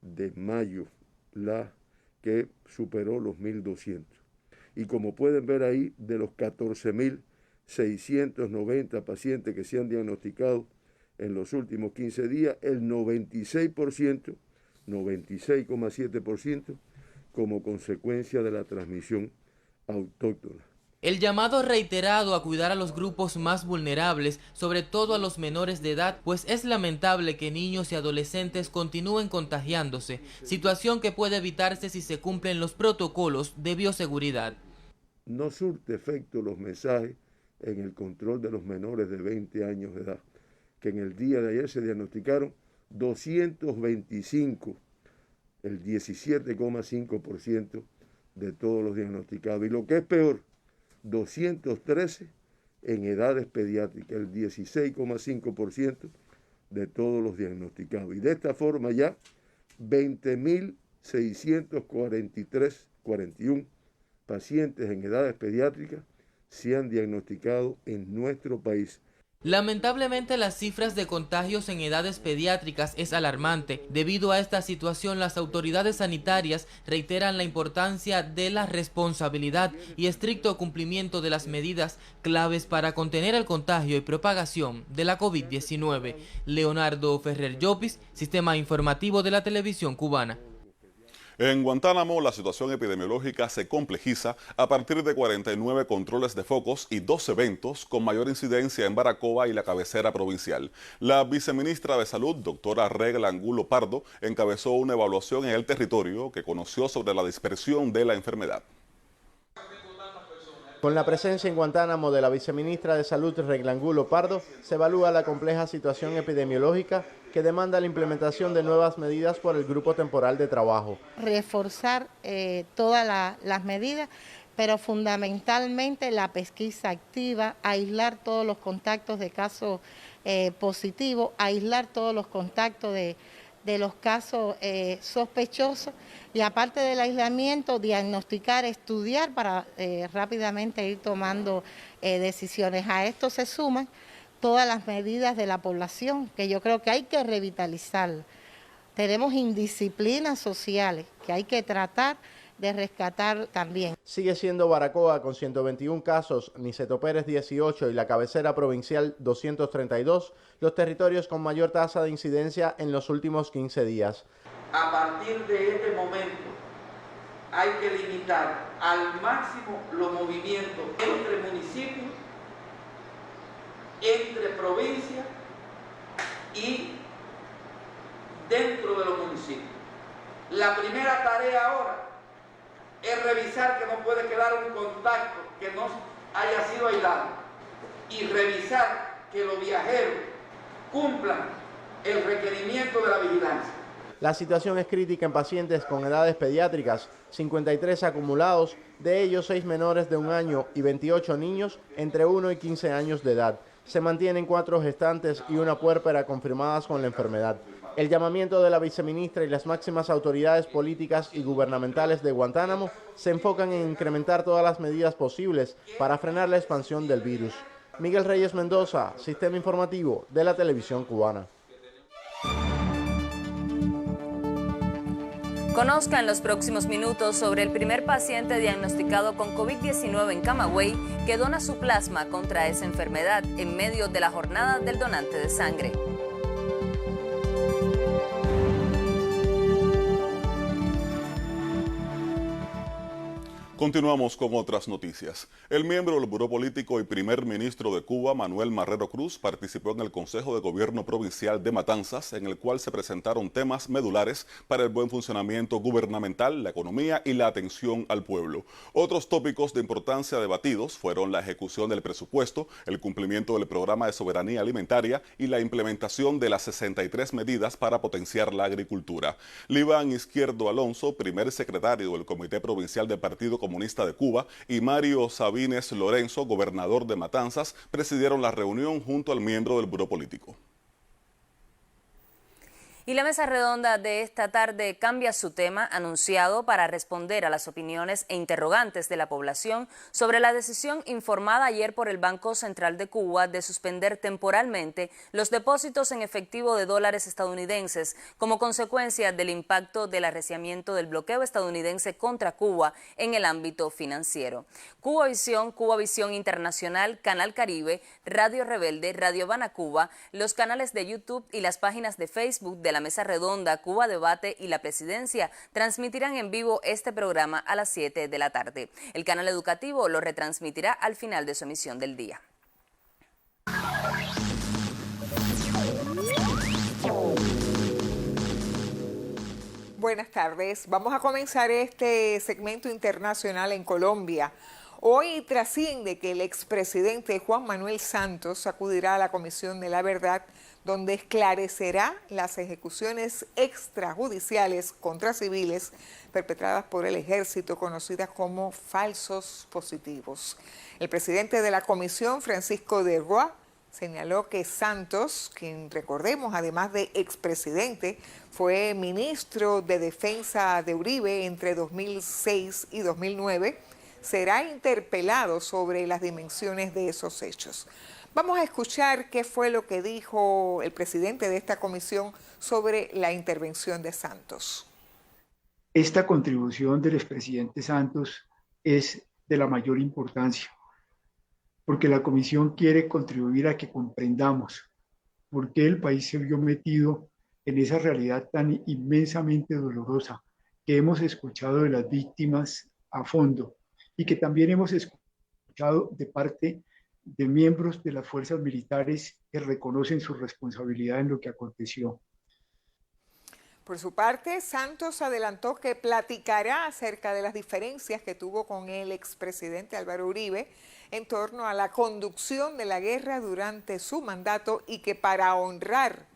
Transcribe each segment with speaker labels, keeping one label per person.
Speaker 1: de mayo, la que superó los 1.200. Y como pueden ver ahí, de los 14.690 pacientes que se han diagnosticado en los últimos 15 días, el 96%, 96,7%, como consecuencia de la transmisión autóctona.
Speaker 2: El llamado reiterado a cuidar a los grupos más vulnerables, sobre todo a los menores de edad, pues es lamentable que niños y adolescentes continúen contagiándose, situación que puede evitarse si se cumplen los protocolos de bioseguridad.
Speaker 1: No surte efecto los mensajes en el control de los menores de 20 años de edad, que en el día de ayer se diagnosticaron 225, el 17,5% de todos los diagnosticados. Y lo que es peor, 213 en edades pediátricas, el 16,5% de todos los diagnosticados. Y de esta forma ya 20.641 pacientes en edades pediátricas se han diagnosticado en nuestro país.
Speaker 2: Lamentablemente las cifras de contagios en edades pediátricas es alarmante. Debido a esta situación, las autoridades sanitarias reiteran la importancia de la responsabilidad y estricto cumplimiento de las medidas claves para contener el contagio y propagación de la COVID-19. Leonardo Ferrer Llopis, Sistema Informativo de la Televisión Cubana.
Speaker 3: En Guantánamo, la situación epidemiológica se complejiza a partir de 49 controles de focos y 2 eventos con mayor incidencia en Baracoa y la cabecera provincial. La viceministra de Salud, doctora Regla Angulo Pardo, encabezó una evaluación en el territorio que conoció sobre la dispersión de la enfermedad.
Speaker 4: Con la presencia en Guantánamo de la viceministra de Salud, Regla Angulo Pardo, se evalúa la compleja situación epidemiológica que demanda la implementación de nuevas medidas por el Grupo Temporal de Trabajo.
Speaker 5: Reforzar todas las medidas, pero fundamentalmente la pesquisa activa, aislar todos los contactos de casos positivos, aislar todos los contactos de los casos sospechosos y aparte del aislamiento, diagnosticar, estudiar para rápidamente ir tomando decisiones. A esto se suman todas las medidas de la población, que yo creo que hay que revitalizar. Tenemos indisciplinas sociales que hay que tratar de rescatar también.
Speaker 4: Sigue siendo Baracoa con 121 casos, Niceto Pérez 18 y la cabecera provincial 232, los territorios con mayor tasa de incidencia en los últimos 15 días.
Speaker 6: A partir de este momento hay que limitar al máximo los movimientos entre municipios, entre provincias y dentro de los municipios. La primera tarea ahora es revisar que no puede quedar un contacto que no haya sido aislado y revisar que los viajeros cumplan el requerimiento de la vigilancia.
Speaker 4: La situación es crítica en pacientes con edades pediátricas, 53 acumulados, de ellos 6 menores de 1 año y 28 niños entre 1 y 15 años de edad. Se mantienen 4 gestantes y 1 puérpera confirmadas con la enfermedad. El llamamiento de la viceministra y las máximas autoridades políticas y gubernamentales de Guantánamo se enfocan en incrementar todas las medidas posibles para frenar la expansión del virus. Miguel Reyes Mendoza, Sistema Informativo de la Televisión Cubana.
Speaker 7: Conozca en los próximos minutos sobre el primer paciente diagnosticado con COVID-19 en Camagüey que dona su plasma contra esa enfermedad en medio de la jornada del donante de sangre.
Speaker 3: Continuamos con otras noticias. El miembro del Buró Político y primer ministro de Cuba, Manuel Marrero Cruz, participó en el Consejo de Gobierno Provincial de Matanzas, en el cual se presentaron temas medulares para el buen funcionamiento gubernamental, la economía y la atención al pueblo. Otros tópicos de importancia debatidos fueron la ejecución del presupuesto, el cumplimiento del programa de soberanía alimentaria y la implementación de las 63 medidas para potenciar la agricultura. Liván Izquierdo Alonso, primer secretario del Comité Provincial del Partido Comunista de Cuba, y Mario Sabines Lorenzo, gobernador de Matanzas, presidieron la reunión junto al miembro del Buró Político.
Speaker 7: Y la mesa redonda de esta tarde cambia su tema anunciado para responder a las opiniones e interrogantes de la población sobre la decisión informada ayer por el Banco Central de Cuba de suspender temporalmente los depósitos en efectivo de dólares estadounidenses como consecuencia del impacto del arreciamiento del bloqueo estadounidense contra Cuba en el ámbito financiero. Cuba Visión Internacional, Canal Caribe, Radio Rebelde, Radio Habana Cuba, los canales de YouTube y las páginas de Facebook de la Mesa Redonda, Cuba Debate y la Presidencia transmitirán en vivo este programa a las 7 de la tarde. El canal educativo lo retransmitirá al final de su emisión del día.
Speaker 8: Buenas tardes. Vamos a comenzar este segmento internacional en Colombia. Hoy trasciende que el expresidente Juan Manuel Santos acudirá a la Comisión de la Verdad, donde esclarecerá las ejecuciones extrajudiciales contra civiles perpetradas por el ejército, conocidas como falsos positivos. El presidente de la comisión, Francisco de Roa, señaló que Santos, quien recordemos además de expresidente, fue ministro de Defensa de Uribe entre 2006 y 2009, será interpelado sobre las dimensiones de esos hechos. Vamos a escuchar qué fue lo que dijo el presidente de esta comisión sobre la intervención de Santos.
Speaker 9: Esta contribución del expresidente Santos es de la mayor importancia, porque la comisión quiere contribuir a que comprendamos por qué el país se vio metido en esa realidad tan inmensamente dolorosa que hemos escuchado de las víctimas a fondo y que también hemos escuchado de parte de miembros de las fuerzas militares que reconocen su responsabilidad en lo que aconteció.
Speaker 8: Por su parte, Santos adelantó que platicará acerca de las diferencias que tuvo con el expresidente Álvaro Uribe en torno a la conducción de la guerra durante su mandato y que para honrar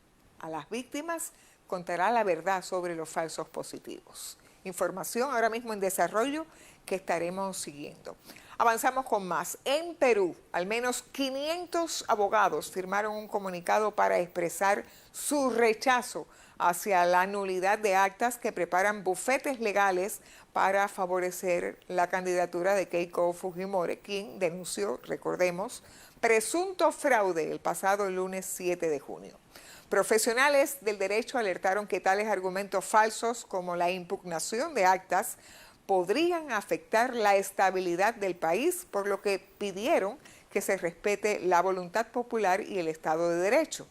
Speaker 8: a las víctimas contará la verdad sobre los falsos positivos. Información ahora mismo en desarrollo que estaremos siguiendo. Avanzamos con más. En Perú, al menos 500 abogados firmaron un comunicado para expresar su rechazo hacia la nulidad de actas que preparan bufetes legales para favorecer la candidatura de Keiko Fujimori, quien denunció, recordemos, presunto fraude el pasado lunes 7 de junio. Profesionales del derecho alertaron que tales argumentos falsos como la impugnación de actas podrían afectar la estabilidad del país, por lo que pidieron que se respete la voluntad popular y el Estado de Derecho.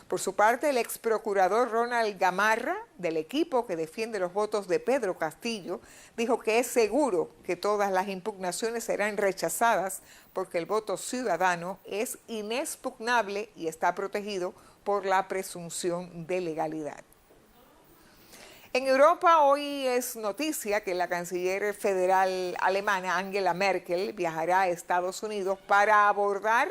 Speaker 8: Por su parte, el ex procurador Ronald Gamarra, del equipo que defiende los votos de Pedro Castillo, dijo que es seguro que todas las impugnaciones serán rechazadas porque el voto ciudadano es inexpugnable y está protegido por la presunción de legalidad. En Europa hoy es noticia que la canciller federal alemana Angela Merkel viajará a Estados Unidos para abordar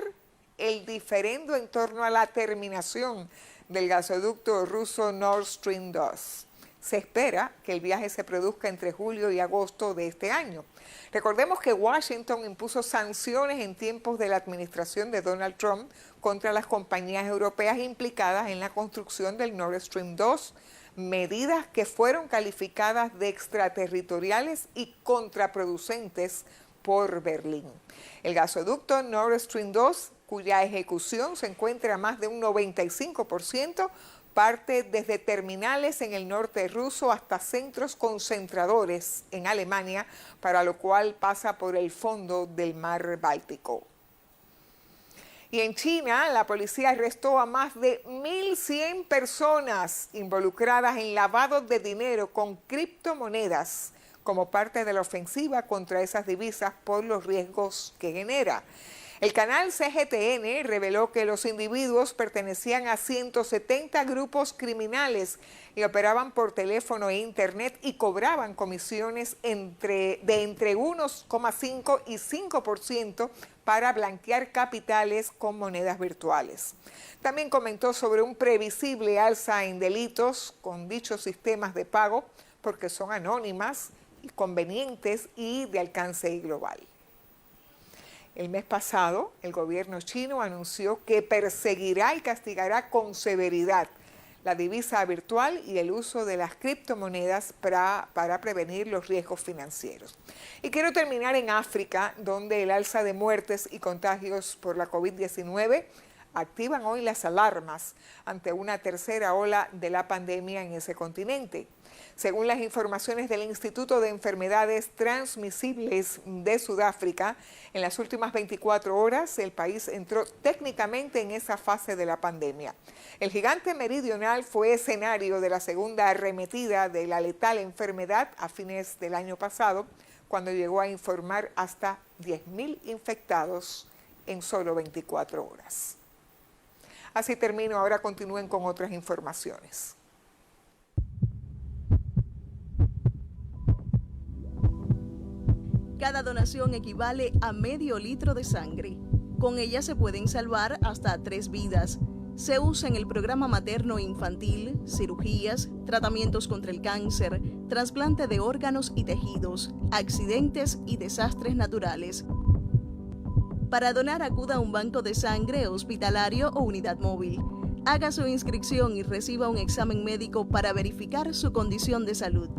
Speaker 8: el diferendo en torno a la terminación del gasoducto ruso Nord Stream 2. Se espera que el viaje se produzca entre julio y agosto de este año. Recordemos que Washington impuso sanciones en tiempos de la administración de Donald Trump contra las compañías europeas implicadas en la construcción del Nord Stream 2, medidas que fueron calificadas de extraterritoriales y contraproducentes por Berlín. El gasoducto Nord Stream 2, cuya ejecución se encuentra a más de un 95%, parte desde terminales en el norte ruso hasta centros concentradores en Alemania, para lo cual pasa por el fondo del mar Báltico. Y en China, la policía arrestó a más de 1.100 personas involucradas en lavado de dinero con criptomonedas como parte de la ofensiva contra esas divisas por los riesgos que genera. El canal CGTN reveló que los individuos pertenecían a 170 grupos criminales y operaban por teléfono e internet y cobraban comisiones de entre 1,5 y 5% para blanquear capitales con monedas virtuales. También comentó sobre un previsible alza en delitos con dichos sistemas de pago porque son anónimas, convenientes y de alcance global. El mes pasado, el gobierno chino anunció que perseguirá y castigará con severidad la divisa virtual y el uso de las criptomonedas para prevenir los riesgos financieros. Y quiero terminar en África, donde el alza de muertes y contagios por la COVID-19 activan hoy las alarmas ante una tercera ola de la pandemia en ese continente. Según las informaciones del Instituto de Enfermedades Transmisibles de Sudáfrica, en las últimas 24 horas el país entró técnicamente en esa fase de la pandemia. El gigante meridional fue escenario de la segunda arremetida de la letal enfermedad a fines del año pasado, cuando llegó a informar hasta 10.000 infectados en solo 24 horas. Así termino, ahora continúen con otras informaciones.
Speaker 10: Cada donación equivale a medio litro de sangre. Con ella se pueden salvar hasta 3 vidas. Se usa en el programa materno-infantil, cirugías, tratamientos contra el cáncer, trasplante de órganos y tejidos, accidentes y desastres naturales. Para donar, acuda a un banco de sangre, hospitalario o unidad móvil. Haga su inscripción y reciba un examen médico para verificar su condición de salud.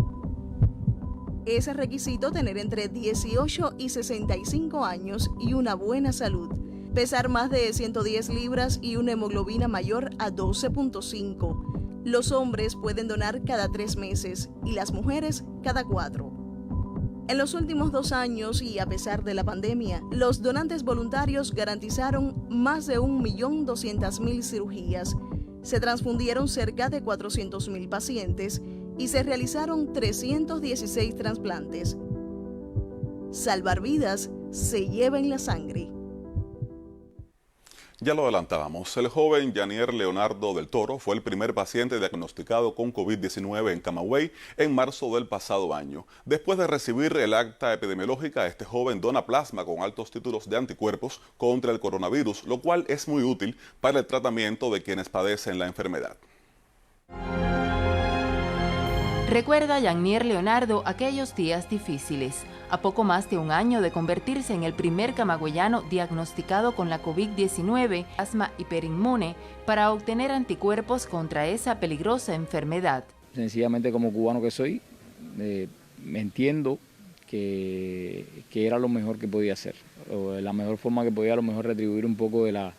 Speaker 10: Es requisito tener entre 18 y 65 años y una buena salud, pesar más de 110 libras y una hemoglobina mayor a 12.5. Los hombres pueden donar cada 3 meses y las mujeres cada 4. En los últimos 2 años y a pesar de la pandemia, los donantes voluntarios garantizaron más de 1.200.000 cirugías. Se transfundieron cerca de 400.000 pacientes y se realizaron 316 trasplantes. Salvar vidas se lleva en la sangre.
Speaker 3: Ya lo adelantábamos, el joven Yanier Leonardo del Toro fue el primer paciente diagnosticado con COVID-19 en Camagüey en marzo del pasado año. Después de recibir el acta epidemiológica, este joven dona plasma con altos títulos de anticuerpos contra el coronavirus, lo cual es muy útil para el tratamiento de quienes padecen la enfermedad.
Speaker 11: Recuerda Yanier Leonardo aquellos días difíciles. A poco más de un año de convertirse en el primer camagüeyano diagnosticado con la COVID-19, asma hiperinmune, para obtener anticuerpos contra esa peligrosa enfermedad.
Speaker 12: Sencillamente, como cubano que soy, me entiendo que era lo mejor que podía hacer. O la mejor forma que podía a lo mejor retribuir un poco del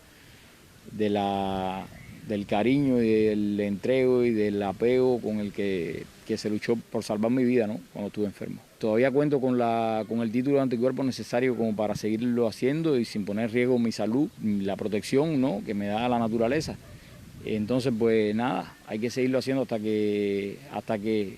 Speaker 12: cariño y del entrego y del apego con el que se luchó por salvar mi vida, ¿no?, cuando estuve enfermo. Todavía cuento con el título de anticuerpos necesario como para seguirlo haciendo y sin poner en riesgo mi salud, la protección, ¿no?, que me da la naturaleza. Entonces, pues nada, hay que seguirlo haciendo hasta que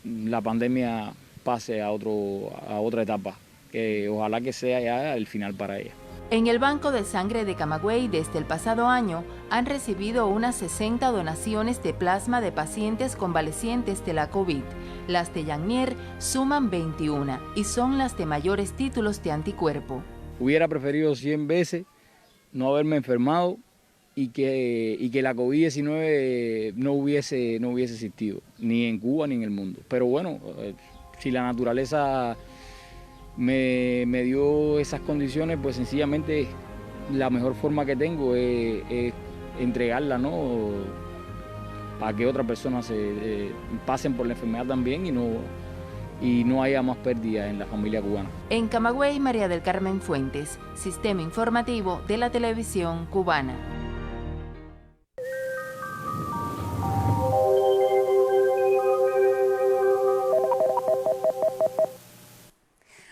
Speaker 12: la pandemia pase a otra etapa, que ojalá que sea ya el final para ella.
Speaker 11: En el Banco de Sangre de Camagüey desde el pasado año han recibido unas 60 donaciones de plasma de pacientes convalecientes de la COVID. Las de Yanier suman 21 y son las de mayores títulos de anticuerpo.
Speaker 12: Hubiera preferido 100 veces no haberme enfermado y que la COVID-19 no hubiese existido, ni en Cuba ni en el mundo. Pero bueno, si la naturaleza me dio esas condiciones, pues sencillamente la mejor forma que tengo es entregarla, ¿no?, para que otras personas pasen por la enfermedad también y no haya más pérdidas en la familia cubana.
Speaker 11: En Camagüey, María del Carmen Fuentes, Sistema Informativo de la Televisión Cubana.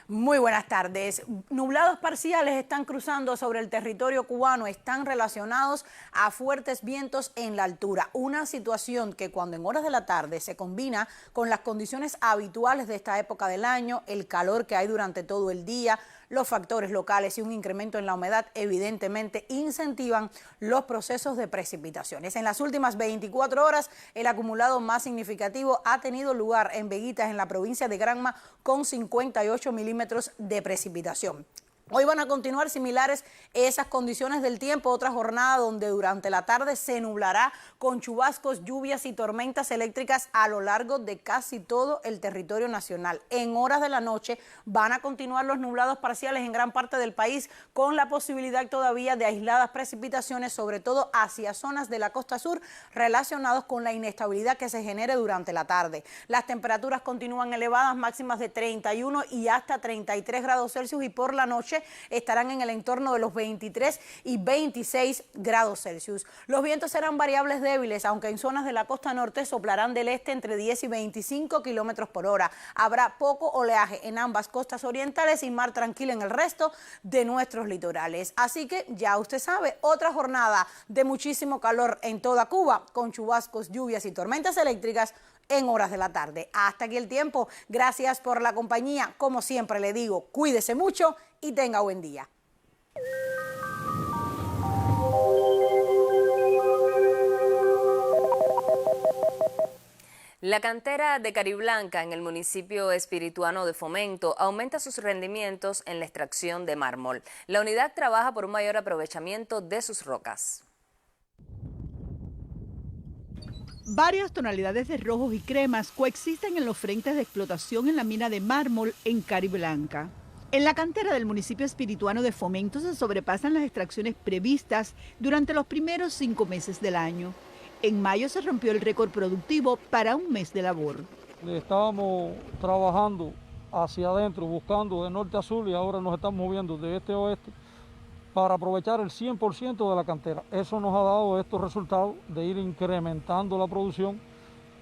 Speaker 13: Muy buenas tardes. Nublados parciales están cruzando sobre el territorio cubano, están relacionados a fuertes vientos en la altura. Una situación que cuando en horas de la tarde se combina con las condiciones habituales de esta época del año, el calor que hay durante todo el día, los factores locales y un incremento en la humedad evidentemente incentivan los procesos de precipitaciones. En las últimas 24 horas, el acumulado más significativo ha tenido lugar en Veguitas, en la provincia de Granma, con 58 milímetros de precipitación. Hoy van a continuar similares esas condiciones del tiempo, otra jornada donde durante la tarde se nublará con chubascos, lluvias y tormentas eléctricas a lo largo de casi todo el territorio nacional. En horas de la noche van a continuar los nublados parciales en gran parte del país, con la posibilidad todavía de aisladas precipitaciones, sobre todo hacia zonas de la costa sur relacionados con la inestabilidad que se genere durante la tarde. Las temperaturas continúan elevadas, máximas de 31 y hasta 33 grados Celsius, y por la noche estarán en el entorno de los 23 y 26 grados Celsius. Los vientos serán variables débiles, aunque en zonas de la costa norte soplarán del este entre 10 y 25 kilómetros por hora. Habrá poco oleaje en ambas costas orientales y mar tranquilo en el resto de nuestros litorales. Así que ya usted sabe, otra jornada de muchísimo calor en toda Cuba, con chubascos, lluvias y tormentas eléctricas en horas de la tarde. Hasta aquí el tiempo. Gracias por la compañía. Como siempre le digo, cuídese mucho y tenga buen día.
Speaker 7: La cantera de Cariblanca en el municipio espirituano de Fomento aumenta sus rendimientos en la extracción de mármol. La unidad trabaja por un mayor aprovechamiento de sus rocas.
Speaker 14: Varias tonalidades de rojos y cremas coexisten en los frentes de explotación en la mina de mármol en Cariblanca. En la cantera del municipio espirituano de Fomento se sobrepasan las extracciones previstas durante los primeros 5 meses del año. En mayo se rompió el récord productivo para un mes de labor.
Speaker 15: Estábamos trabajando hacia adentro, buscando de norte a sur, y ahora nos estamos moviendo de este a oeste para aprovechar el 100% de la cantera. Eso nos ha dado estos resultados de ir incrementando la producción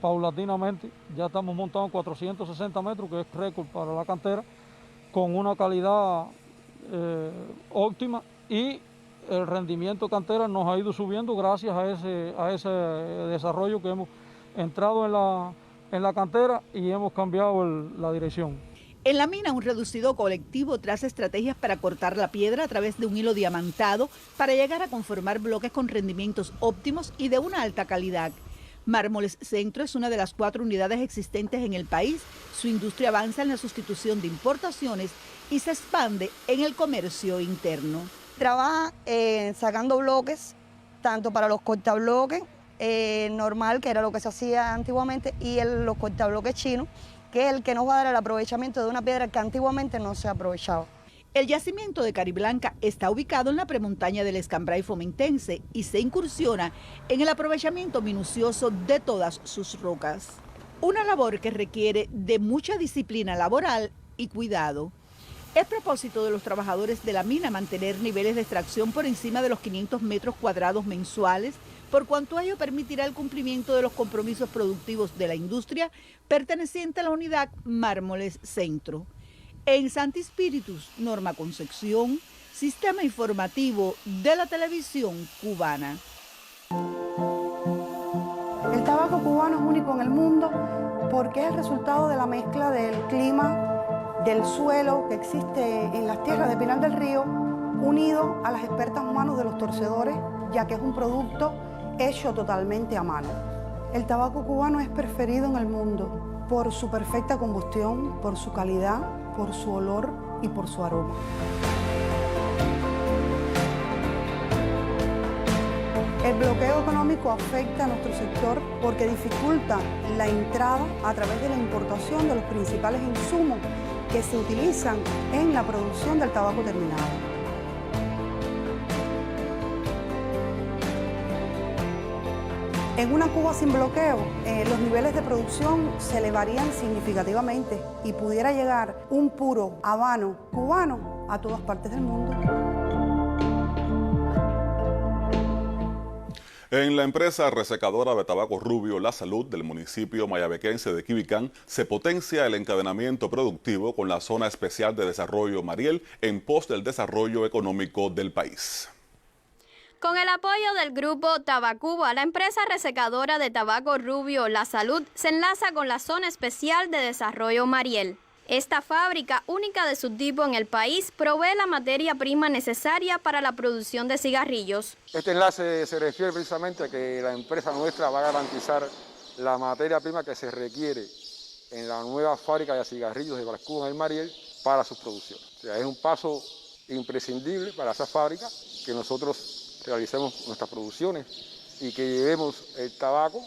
Speaker 15: paulatinamente. Ya estamos montando 460 metros, que es récord para la cantera, con una calidad óptima, y el rendimiento cantera nos ha ido subiendo gracias a ese desarrollo que hemos entrado en la cantera y hemos cambiado la dirección.
Speaker 14: En la mina, un reducido colectivo traza estrategias para cortar la piedra a través de un hilo diamantado para llegar a conformar bloques con rendimientos óptimos y de una alta calidad. Mármoles Centro es una de las 4 unidades existentes en el país. Su industria avanza en la sustitución de importaciones y se expande en el comercio interno.
Speaker 16: Trabaja sacando bloques, tanto para los cortabloques normal, que era lo que se hacía antiguamente, y los cortabloques chinos, que es el que nos va a dar el aprovechamiento de una piedra que antiguamente no se aprovechaba.
Speaker 14: El yacimiento de Cariblanca está ubicado en la premontaña del Escambray fomentense y se incursiona en el aprovechamiento minucioso de todas sus rocas. Una labor que requiere de mucha disciplina laboral y cuidado. Es propósito de los trabajadores de la mina mantener niveles de extracción por encima de los 500 metros cuadrados mensuales, por cuanto ello permitirá el cumplimiento de los compromisos productivos de la industria perteneciente a la unidad Mármoles Centro. En Santi Spíritus, Norma Concepción, Sistema Informativo de la Televisión Cubana.
Speaker 17: El tabaco cubano es único en el mundo porque es el resultado de la mezcla del clima, del suelo que existe en las tierras de Pinar del Río, unido a las expertas manos de los torcedores, ya que es un producto hecho totalmente a mano. El tabaco cubano es preferido en el mundo por su perfecta combustión, por su calidad, por su olor y por su aroma. El bloqueo económico afecta a nuestro sector porque dificulta la entrada a través de la importación de los principales insumos que se utilizan en la producción del tabaco terminado. En una Cuba sin bloqueo, los niveles de producción se elevarían significativamente y pudiera llegar un puro habano cubano a todas partes del mundo.
Speaker 3: En la empresa resecadora de tabaco Rubio La Salud del municipio mayabequense de Quibicán se potencia el encadenamiento productivo con la Zona Especial de Desarrollo Mariel en pos del desarrollo económico del país.
Speaker 18: Con el apoyo del grupo Tabacuba, la empresa resecadora de tabaco Rubio La Salud se enlaza con la Zona Especial de Desarrollo Mariel. Esta fábrica, única de su tipo en el país, provee la materia prima necesaria para la producción de cigarrillos.
Speaker 19: Este enlace se refiere precisamente a que la empresa nuestra va a garantizar la materia prima que se requiere en la nueva fábrica de cigarrillos de Baracú en el Mariel para sus producciones. O sea, es un paso imprescindible para esa fábrica que nosotros realicemos nuestras producciones y que llevemos el tabaco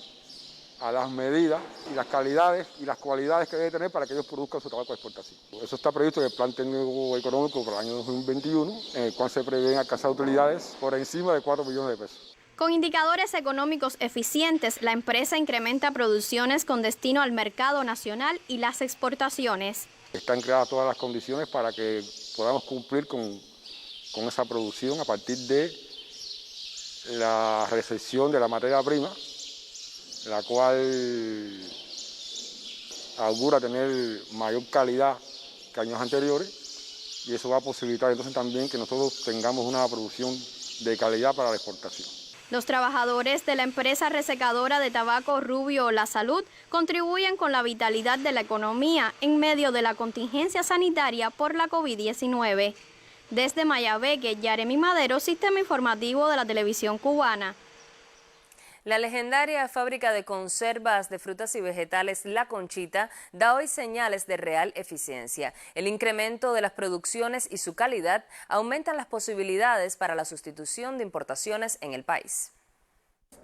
Speaker 19: a las medidas y las calidades y las cualidades que debe tener para que ellos produzcan su tabaco de exportación. Eso está previsto en el Plan Técnico Económico para el año 2021, en el cual se prevén alcanzar utilidades por encima de 4 millones de pesos.
Speaker 18: Con indicadores económicos eficientes, la empresa incrementa producciones con destino al mercado nacional y las exportaciones.
Speaker 19: Están creadas todas las condiciones para que podamos cumplir con esa producción a partir de la recepción de la materia prima, la cual augura tener mayor calidad que años anteriores, y eso va a posibilitar entonces también que nosotros tengamos una producción de calidad para la exportación.
Speaker 18: Los trabajadores de la empresa resecadora de tabaco Rubio La Salud contribuyen con la vitalidad de la economía en medio de la contingencia sanitaria por la COVID-19. Desde Mayabeque, Yaremi Madero, Sistema Informativo de la Televisión Cubana.
Speaker 7: La legendaria fábrica de conservas de frutas y vegetales La Conchita da hoy señales de real eficiencia. El incremento de las producciones y su calidad aumentan las posibilidades para la sustitución de importaciones en el país.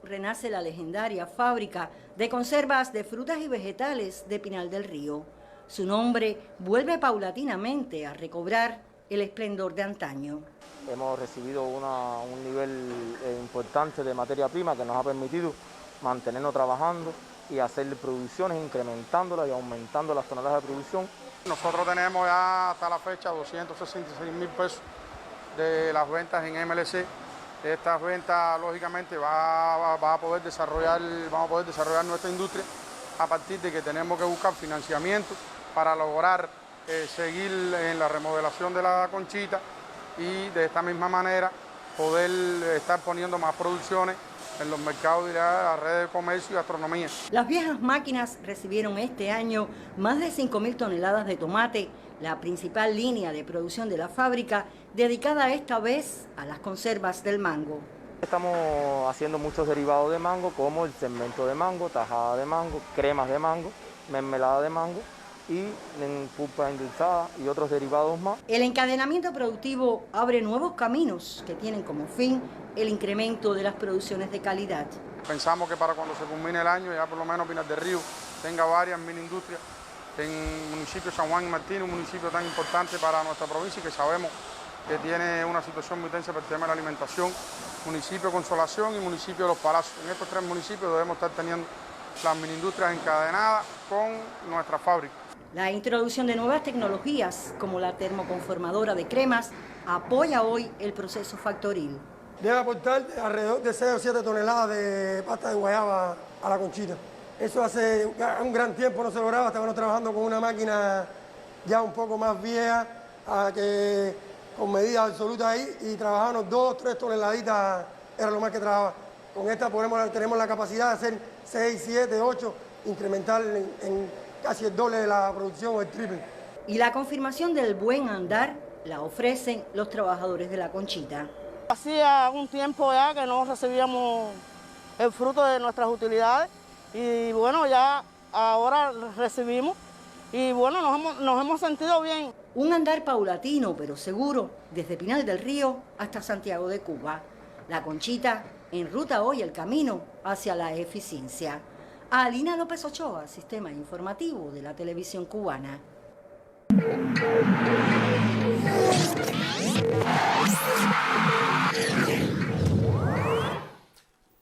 Speaker 20: Renace la legendaria fábrica de conservas de frutas y vegetales de Pinal del Río. Su nombre vuelve paulatinamente a recobrar el esplendor de antaño.
Speaker 21: Hemos recibido un nivel importante de materia prima que nos ha permitido mantenernos trabajando y hacer producciones, incrementándolas y aumentando las toneladas de producción.
Speaker 22: Nosotros tenemos ya hasta la fecha 266.000 pesos de las ventas en MLC. Estas ventas, lógicamente, vamos a poder desarrollar nuestra industria a partir de que tenemos que buscar financiamiento para lograr seguir en la remodelación de La Conchita y de esta misma manera poder estar poniendo más producciones en los mercados de la red de comercio y gastronomía.
Speaker 20: Las viejas máquinas recibieron este año más de 5.000 toneladas de tomate, la principal línea de producción de la fábrica, dedicada esta vez a las conservas del mango.
Speaker 21: Estamos haciendo muchos derivados de mango, como el segmento de mango, tajada de mango, cremas de mango, mermelada de mango y en pulpa endulzada y otros derivados más.
Speaker 20: El encadenamiento productivo abre nuevos caminos que tienen como fin el incremento de las producciones de calidad.
Speaker 22: Pensamos que para cuando se culmine el año, ya por lo menos Pinar del Río tenga varias mini industrias en el municipio de San Juan y Martín, un municipio tan importante para nuestra provincia y que sabemos que tiene una situación muy tensa por el tema de la alimentación, municipio de Consolación y municipio de Los Palacios. En estos 3 municipios debemos estar teniendo las mini industrias encadenadas con nuestra fábrica.
Speaker 20: La introducción de nuevas tecnologías, como la termoconformadora de cremas, apoya hoy el proceso factoril.
Speaker 23: Debe aportar alrededor de 6 o 7 toneladas de pasta de guayaba a La Conchita. Eso hace un gran tiempo no se lograba, estábamos trabajando con una máquina ya un poco más vieja, con medidas absolutas ahí, y trabajábamos 2 o 3 toneladitas, era lo más que trabajaba. Con esta tenemos la capacidad de hacer 6, 7, 8, incrementar en casi el doble de la producción o el triple.
Speaker 20: Y la confirmación del buen andar la ofrecen los trabajadores de La Conchita.
Speaker 24: Hacía un tiempo ya que no recibíamos el fruto de nuestras utilidades y bueno, ya ahora recibimos y bueno, nos hemos sentido bien.
Speaker 20: Un andar paulatino pero seguro desde Pinal del Río hasta Santiago de Cuba. La Conchita enruta hoy el camino hacia la eficiencia. Alina López Ochoa, Sistema Informativo de la Televisión Cubana.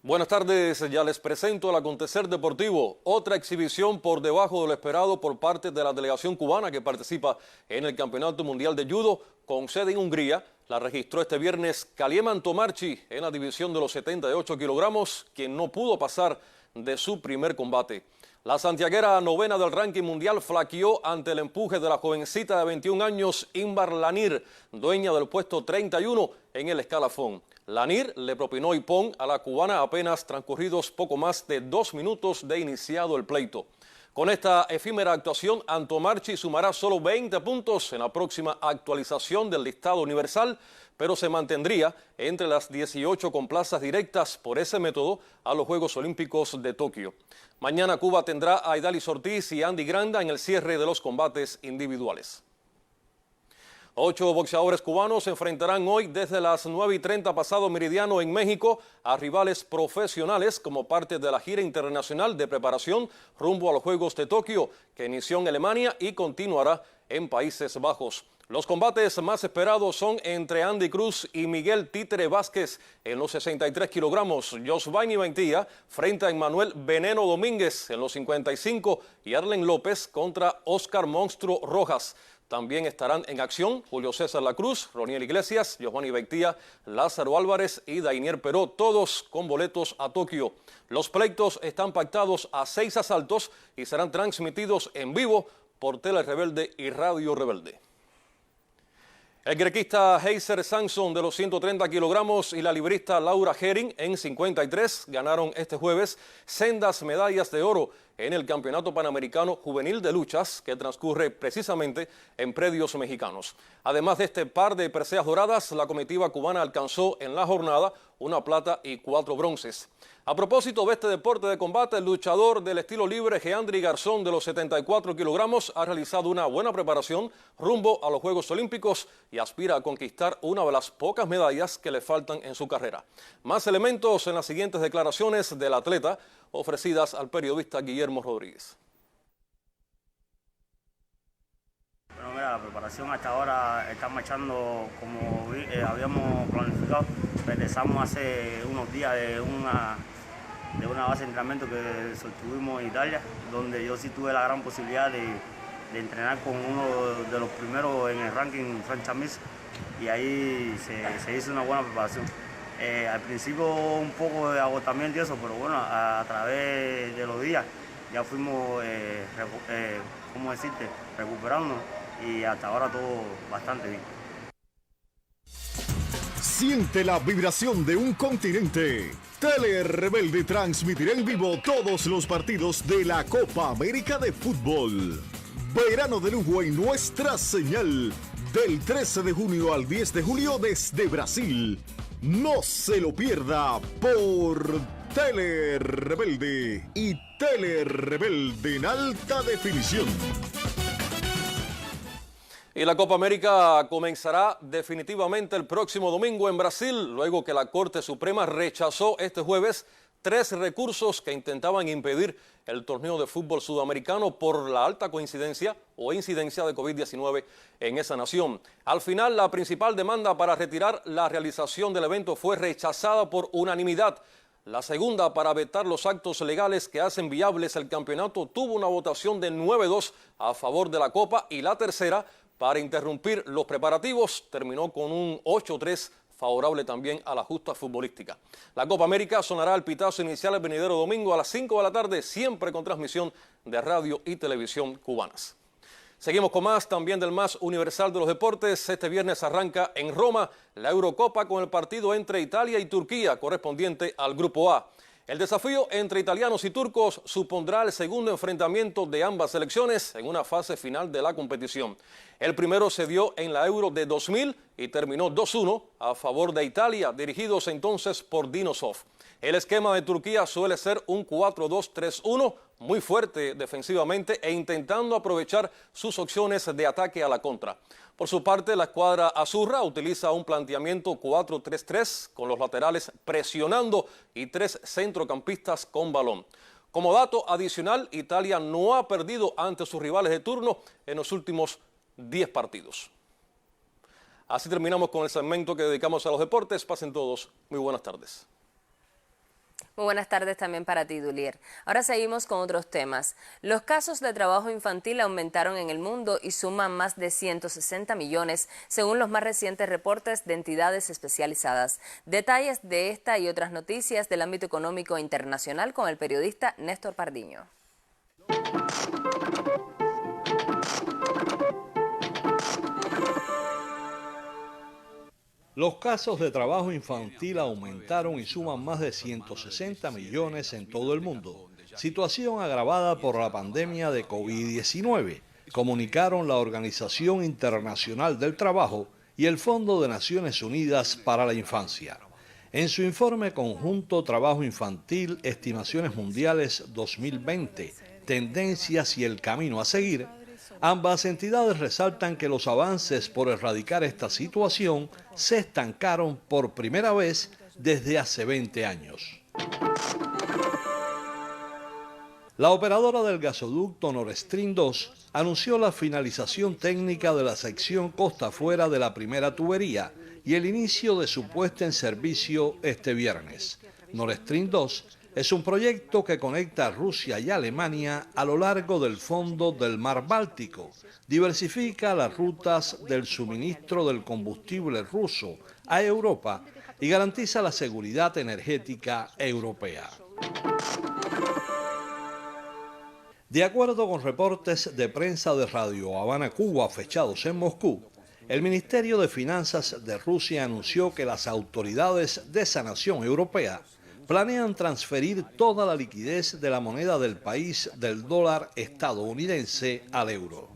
Speaker 25: Buenas tardes, ya les presento el acontecer deportivo. Otra exhibición por debajo de lo esperado por parte de la delegación cubana que participa en el Campeonato Mundial de Judo con sede en Hungría. La registró este viernes Kalieman Tomarchi en la división de los 78 kilogramos, quien no pudo pasar de su primer combate. La santiaguera novena del ranking mundial flaqueó ante el empuje de la jovencita de 21 años Inbar Lanir, dueña del puesto 31 en el escalafón. Lanir le propinó hipón a la cubana apenas transcurridos poco más de 2 minutos de iniciado el pleito. Con esta efímera actuación, Antomarchi sumará solo 20 puntos en la próxima actualización del listado universal, pero se mantendría entre las 18 con plazas directas por ese método a los Juegos Olímpicos de Tokio. Mañana Cuba tendrá a Idalis Ortiz y Andy Granda en el cierre de los combates individuales. 8 boxeadores cubanos se enfrentarán hoy desde las 9:30 pasado meridiano en México a rivales profesionales como parte de la gira internacional de preparación rumbo a los Juegos de Tokio, que inició en Alemania y continuará en Países Bajos. Los combates más esperados son entre Andy Cruz y Miguel Títere Vázquez en los 63 kilogramos, Josvaini Ventilla frente a Emmanuel Veneno Domínguez en los 55 y Arlen López contra Oscar Monstruo Rojas. También estarán en acción Julio César La Cruz, Roniel Iglesias, Josvaini Ventilla, Lázaro Álvarez y Dainier Peró, todos con boletos a Tokio. Los pleitos están pactados a 6 asaltos y serán transmitidos en vivo por Tele Rebelde y Radio Rebelde. El grequista Heiser Samson de los 130 kilogramos y la librista Laura Herring en 53 ganaron este jueves sendas medallas de oro en el Campeonato Panamericano Juvenil de Luchas, que transcurre precisamente en predios mexicanos. Además de este par de preseas doradas, la comitiva cubana alcanzó en la jornada una plata y 4 bronces. A propósito de este deporte de combate, el luchador del estilo libre Geandri Garzón de los 74 kilogramos ha realizado una buena preparación rumbo a los Juegos Olímpicos y aspira a conquistar una de las pocas medallas que le faltan en su carrera. Más elementos en las siguientes declaraciones del atleta ofrecidas al periodista Guillermo Rodríguez.
Speaker 1: Bueno, mira, la preparación hasta ahora está marchando como habíamos planificado. Regresamos hace unos días de una base de entrenamiento que sostuvimos en Italia, donde yo sí tuve la gran posibilidad de entrenar con uno de los primeros en el ranking French Chamis, y ahí se hizo una buena preparación. Al principio un poco de agotamiento y eso, pero bueno, a través de los días ya fuimos, recuperando, y hasta ahora todo bastante bien.
Speaker 2: Siente la vibración de un continente. Tele Rebelde transmitirá en vivo todos los partidos de la Copa América de Fútbol. Verano de lujo en nuestra señal. Del 13 de junio al 10 de julio desde Brasil. No se lo pierda por Tele Rebelde y Tele Rebelde en alta definición.
Speaker 25: Y la Copa América comenzará definitivamente el próximo domingo en Brasil, luego que la Corte Suprema rechazó este jueves 3 recursos que intentaban impedir el torneo de fútbol sudamericano por la alta coincidencia o incidencia de COVID-19 en esa nación. Al final, la principal demanda para retirar la realización del evento fue rechazada por unanimidad. La segunda, para vetar los actos legales que hacen viables el campeonato, tuvo una votación de 9-2 a favor de la Copa, y la tercera, para interrumpir los preparativos, terminó con un 8-3 favorable también a la justa futbolística. La Copa América sonará el pitazo inicial el venidero domingo a las 5 de la tarde, siempre con transmisión de radio y televisión cubanas. Seguimos con más también del más universal de los deportes. Este viernes arranca en Roma la Eurocopa con el partido entre Italia y Turquía, correspondiente al Grupo A. El desafío entre italianos y turcos supondrá el segundo enfrentamiento de ambas selecciones en una fase final de la competición. El primero se dio en la Euro de 2000 y terminó 2-1 a favor de Italia, dirigidos entonces por Dino Zoff. El esquema de Turquía suele ser un 4-2-3-1, muy fuerte defensivamente e intentando aprovechar sus opciones de ataque a la contra. Por su parte, la escuadra azurra utiliza un planteamiento 4-3-3 con los laterales presionando y 3 centrocampistas con balón. Como dato adicional, Italia no ha perdido ante sus rivales de turno en los últimos 10 partidos. Así terminamos con el segmento que dedicamos a los deportes. Pasen todos muy buenas tardes.
Speaker 7: Muy buenas tardes también para ti, Dulier. Ahora seguimos con otros temas. Los casos de trabajo infantil aumentaron en el mundo y suman más de 160 millones, según los más recientes reportes de entidades especializadas. Detalles de esta y otras noticias del ámbito económico internacional con el periodista Néstor Pardiño.
Speaker 4: Los casos de trabajo infantil aumentaron y suman más de 160 millones en todo el mundo, situación agravada por la pandemia de COVID-19, comunicaron la Organización Internacional del Trabajo y el Fondo de Naciones Unidas para la Infancia. En su informe conjunto Trabajo Infantil, Estimaciones Mundiales 2020, Tendencias y el Camino a Seguir, Ambas entidades resaltan que los avances por erradicar esta situación se estancaron por primera vez desde hace 20 años. La operadora del gasoducto Nord Stream 2 anunció la finalización técnica de la sección costa afuera de la primera tubería y el inicio de su puesta en servicio este viernes. Nord Stream 2 es un proyecto que conecta a Rusia y Alemania a lo largo del fondo del Mar Báltico, diversifica las rutas del suministro del combustible ruso a Europa y garantiza la seguridad energética europea. De acuerdo con reportes de prensa de Radio Habana, Cuba, fechados en Moscú, el Ministerio de Finanzas de Rusia anunció que las autoridades de esa nación europea planean transferir toda la liquidez de la moneda del país del dólar estadounidense al euro.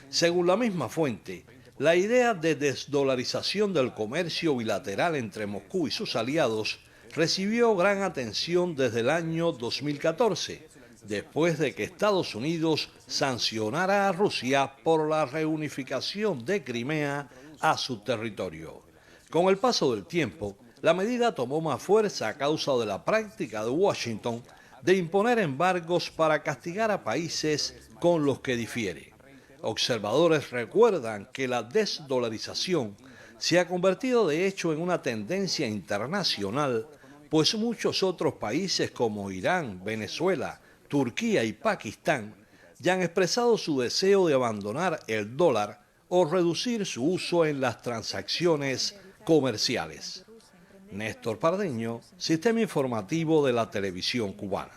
Speaker 4: Según la misma fuente, la idea de desdolarización del comercio bilateral entre Moscú y sus aliados recibió gran atención desde el año 2014, después de que Estados Unidos sancionara a Rusia por la reunificación de Crimea a su territorio. Con el paso del tiempo, la medida tomó más fuerza a causa de la práctica de Washington de imponer embargos para castigar a países con los que difiere. Observadores recuerdan que la desdolarización se ha convertido de hecho en una tendencia internacional, pues muchos otros países como Irán, Venezuela, Turquía y Pakistán ya han expresado su deseo de abandonar el dólar o reducir su uso en las transacciones comerciales. Néstor Pardeño, Sistema Informativo de la Televisión Cubana.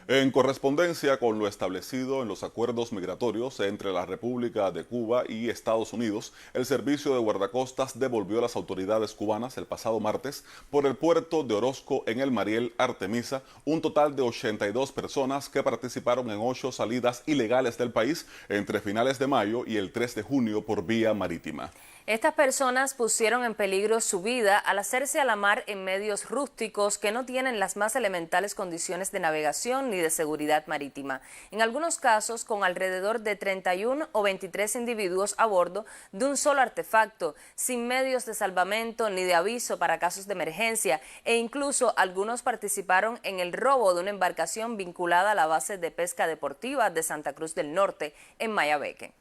Speaker 3: En correspondencia con lo establecido en los acuerdos migratorios entre la República de Cuba y Estados Unidos, el Servicio de Guardacostas devolvió a las autoridades cubanas el pasado martes por el puerto de Orozco en el Mariel Artemisa un total de 82 personas que participaron en 8 salidas ilegales del país entre finales de mayo y el 3 de junio por vía marítima.
Speaker 7: Estas personas pusieron en peligro su vida al hacerse a la mar en medios rústicos que no tienen las más elementales condiciones de navegación ni de seguridad marítima. En algunos casos, con alrededor de 31 o 23 individuos a bordo de un solo artefacto, sin medios de salvamento ni de aviso para casos de emergencia, e incluso algunos participaron en el robo de una embarcación vinculada a la base de pesca deportiva de Santa Cruz del Norte, en Mayabeque.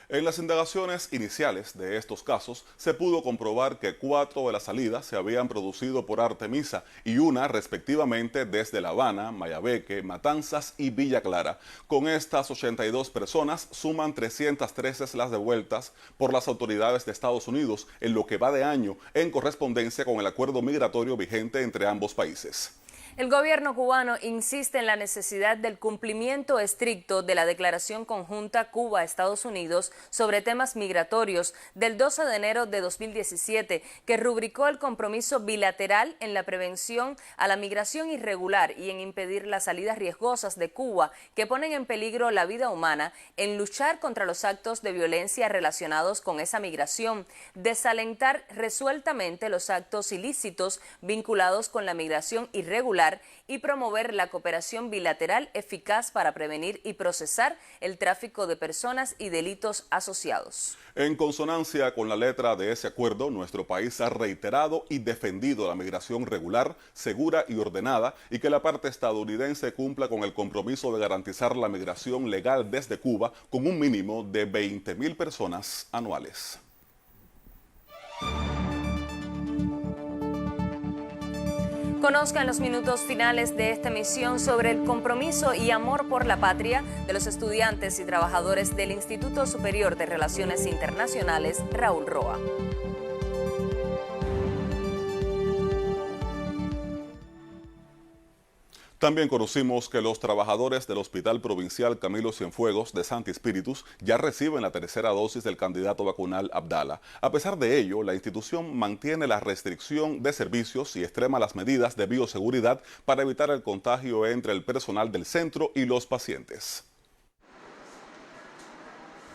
Speaker 3: En las indagaciones iniciales de estos casos, se pudo comprobar que 4 de las salidas se habían producido por Artemisa y una, respectivamente, desde La Habana, Mayabeque, Matanzas y Villa Clara. Con estas 82 personas, suman 313 las devueltas por las autoridades de Estados Unidos en lo que va de año, en correspondencia con el acuerdo migratorio vigente entre ambos países.
Speaker 7: El gobierno cubano insiste en la necesidad del cumplimiento estricto de la Declaración Conjunta Cuba-Estados Unidos sobre temas migratorios del 12 de enero de 2017, que rubricó el compromiso bilateral en la prevención a la migración irregular y en impedir las salidas riesgosas de Cuba que ponen en peligro la vida humana, en luchar contra los actos de violencia relacionados con esa migración, desalentar resueltamente los actos ilícitos vinculados con la migración irregular y promover la cooperación bilateral eficaz para prevenir y procesar el tráfico de personas y delitos asociados.
Speaker 3: En consonancia con la letra de ese acuerdo, nuestro país ha reiterado y defendido la migración regular, segura y ordenada, y que la parte estadounidense cumpla con el compromiso de garantizar la migración legal desde Cuba con un mínimo de 20.000 personas anuales.
Speaker 7: Conozca en los minutos finales de esta emisión sobre el compromiso y amor por la patria de los estudiantes y trabajadores del Instituto Superior de Relaciones Internacionales, Raúl Roa.
Speaker 3: También conocimos que los trabajadores del Hospital Provincial Camilo Cienfuegos de Santi Espíritus ya reciben la tercera dosis del candidato vacunal Abdala. A pesar de ello, la institución mantiene la restricción de servicios y extrema las medidas de bioseguridad para evitar el contagio entre el personal del centro y los pacientes.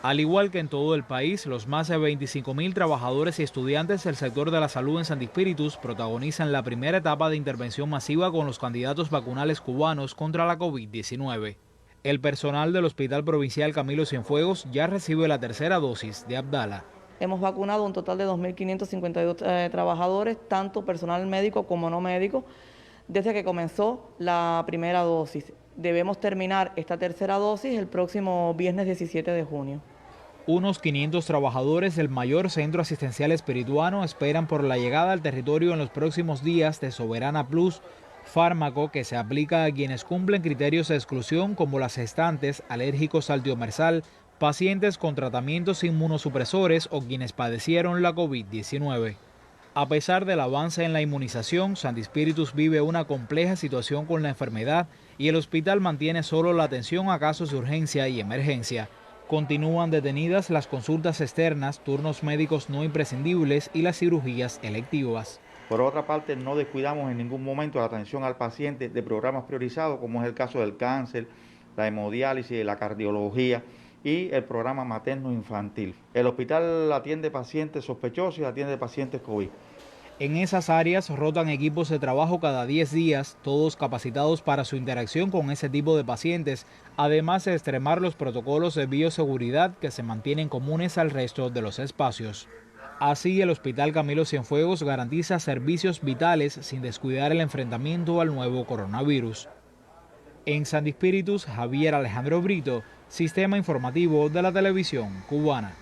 Speaker 5: Al igual que en todo el país, los más de 25.000 trabajadores y estudiantes del sector de la salud en Santi Espíritus protagonizan la primera etapa de intervención masiva con los candidatos vacunales cubanos contra la COVID-19. El personal del Hospital Provincial Camilo Cienfuegos ya recibe la tercera dosis de Abdala.
Speaker 6: Hemos vacunado un total de 2.552 trabajadores, tanto personal médico como no médico, desde que comenzó la primera dosis. Debemos terminar esta tercera dosis el próximo viernes 17 de junio.
Speaker 5: Unos 500 trabajadores del mayor centro asistencial espirituano esperan por la llegada al territorio en los próximos días de Soberana Plus, fármaco que se aplica a quienes cumplen criterios de exclusión como las gestantes, alérgicos al tiomersal, pacientes con tratamientos inmunosupresores o quienes padecieron la COVID-19. A pesar del avance en la inmunización, Santi Spíritus vive una compleja situación con la enfermedad y el hospital mantiene solo la atención a casos de urgencia y emergencia. Continúan detenidas las consultas externas, turnos médicos no imprescindibles y las cirugías electivas.
Speaker 8: Por otra parte, no descuidamos en ningún momento la atención al paciente de programas priorizados, como es el caso del cáncer, la hemodiálisis, la cardiología y el programa materno-infantil. El hospital atiende pacientes sospechosos y atiende pacientes COVID.
Speaker 5: En esas áreas rotan equipos de trabajo cada 10 días, todos capacitados para su interacción con ese tipo de pacientes, además de extremar los protocolos de bioseguridad que se mantienen comunes al resto de los espacios. Así, el Hospital Camilo Cienfuegos garantiza servicios vitales sin descuidar el enfrentamiento al nuevo coronavirus. En Santi Spíritus, Javier Alejandro Brito, Sistema Informativo de la Televisión Cubana.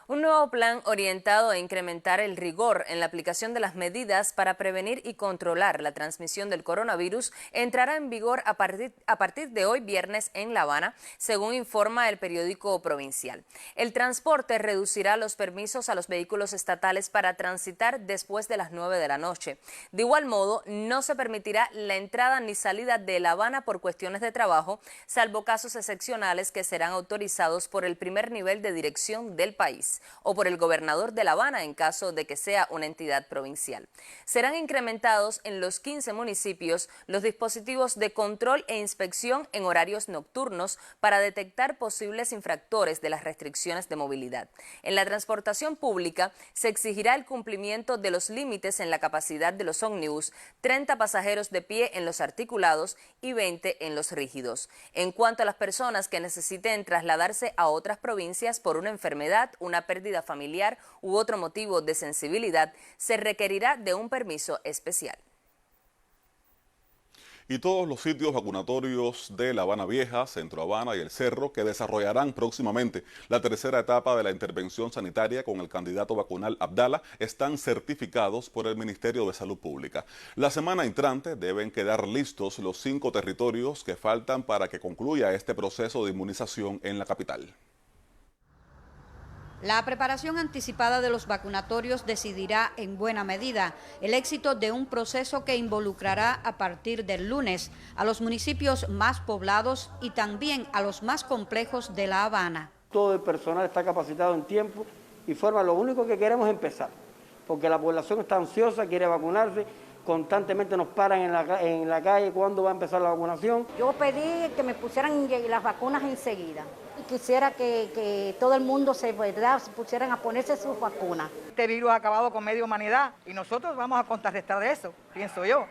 Speaker 7: Un nuevo plan orientado a incrementar el rigor en la aplicación de las medidas para prevenir y controlar la transmisión del coronavirus entrará en vigor a partir de hoy viernes en La Habana, según informa el periódico provincial. El transporte reducirá los permisos a los vehículos estatales para transitar después de las 9 de la noche. De igual modo, no se permitirá la entrada ni salida de La Habana por cuestiones de trabajo, salvo casos excepcionales que serán autorizados por el primer nivel de dirección del país o por el gobernador de La Habana en caso de que sea una entidad provincial. Serán incrementados en los 15 municipios los dispositivos de control e inspección en horarios nocturnos para detectar posibles infractores de las restricciones de movilidad. En la transportación pública se exigirá el cumplimiento de los límites en la capacidad de los ómnibus, 30 pasajeros de pie en los articulados y 20 en los rígidos. En cuanto a las personas que necesiten trasladarse a otras provincias por una enfermedad, una pérdida familiar u otro motivo de sensibilidad, se requerirá de un permiso especial.
Speaker 3: Y todos los sitios vacunatorios de La Habana Vieja, Centro Habana y El Cerro, que desarrollarán próximamente la tercera etapa de la intervención sanitaria con el candidato vacunal Abdala, están certificados por el Ministerio de Salud Pública. La semana entrante deben quedar listos los 5 territorios que faltan para que concluya este proceso de inmunización en la capital.
Speaker 9: La preparación anticipada de los vacunatorios decidirá en buena medida el éxito de un proceso que involucrará a partir del lunes a los municipios más poblados y también a los más complejos de La Habana.
Speaker 10: Todo el personal está capacitado en tiempo y forma. Lo único que queremos es empezar, porque la población está ansiosa, quiere vacunarse, constantemente nos paran en la calle cuándo va a empezar la vacunación.
Speaker 12: Yo pedí que me pusieran las vacunas enseguida. Quisiera que todo el mundo se pusieran a ponerse sus vacunas.
Speaker 26: Este virus ha acabado con media humanidad y nosotros vamos a contrarrestar eso, pienso yo,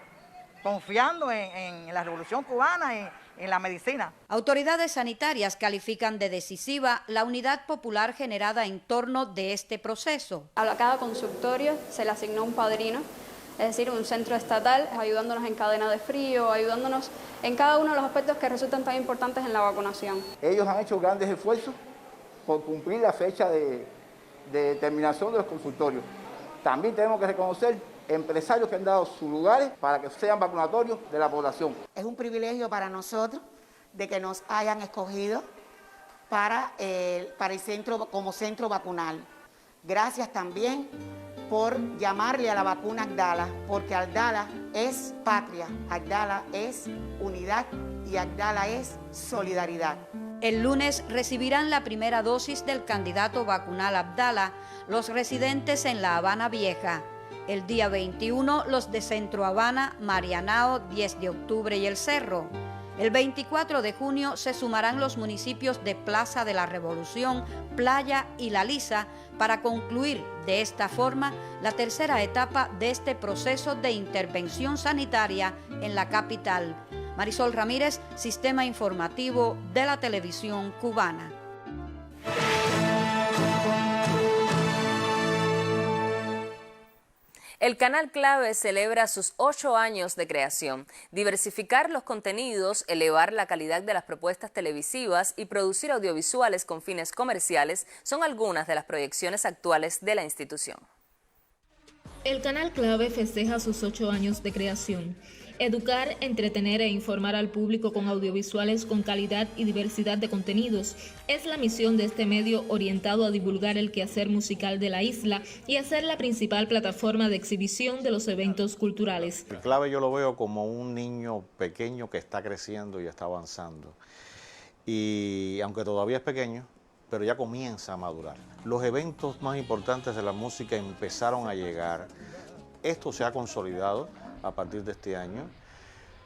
Speaker 26: confiando en la revolución cubana y en la medicina.
Speaker 9: Autoridades sanitarias califican de decisiva la unidad popular generada en torno de este proceso.
Speaker 27: A cada consultorio se le asignó un padrino, es decir, un centro estatal, ayudándonos en cadena de frío, ayudándonos en cada uno de los aspectos que resultan tan importantes en la vacunación.
Speaker 10: Ellos han hecho grandes esfuerzos por cumplir la fecha de terminación de los consultorios. También tenemos que reconocer empresarios que han dado sus lugares para que sean vacunatorios de la población.
Speaker 12: Es un privilegio para nosotros de que nos hayan escogido para el centro como centro vacunal. Gracias también por llamarle a la vacuna Abdala, porque Abdala es patria, Abdala es unidad y Abdala es solidaridad.
Speaker 9: El lunes recibirán la primera dosis del candidato vacunal Abdala los residentes en La Habana Vieja. El día 21 los de Centro Habana, Marianao, 10 de octubre y El Cerro. El 24 de junio se sumarán los municipios de Plaza de la Revolución, Playa y La Lisa para concluir de esta forma la tercera etapa de este proceso de intervención sanitaria en la capital. Marisol Ramírez, Sistema Informativo de la Televisión Cubana.
Speaker 7: El Canal Clave celebra sus 8 años de creación. Diversificar los contenidos, elevar la calidad de las propuestas televisivas y producir audiovisuales con fines comerciales son algunas de las proyecciones actuales de la institución.
Speaker 11: El Canal Clave festeja sus 8 años de creación. Educar, entretener e informar al público con audiovisuales con calidad y diversidad de contenidos es la misión de este medio orientado a divulgar el quehacer musical de la isla y a ser la principal plataforma de exhibición de los eventos culturales.
Speaker 13: El Clave yo lo veo como un niño pequeño que está creciendo y está avanzando. Y aunque todavía es pequeño, pero ya comienza a madurar. Los eventos más importantes de la música empezaron a llegar. Esto se ha consolidado a partir de este año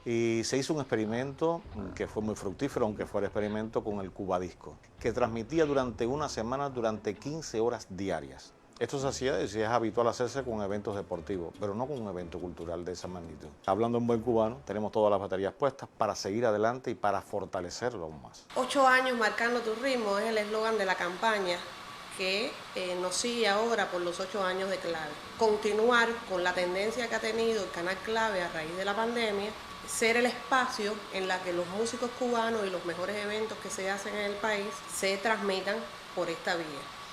Speaker 13: y se hizo un experimento que fue muy fructífero, aunque fuera experimento, con el Cubadisco, que transmitía durante una semana, durante 15 horas diarias. Esto se hacía, es habitual hacerse con eventos deportivos, pero no con un evento cultural de esa magnitud. Hablando en buen cubano, tenemos todas las baterías puestas para seguir adelante y para fortalecerlo aún más.
Speaker 14: 8 años marcando tu ritmo es el eslogan de la campaña que nos sigue ahora por los 8 años de Clave. Continuar con la tendencia que ha tenido el Canal Clave a raíz de la pandemia, ser el espacio en la que los músicos cubanos y los mejores eventos que se hacen en el país se transmitan por esta vía.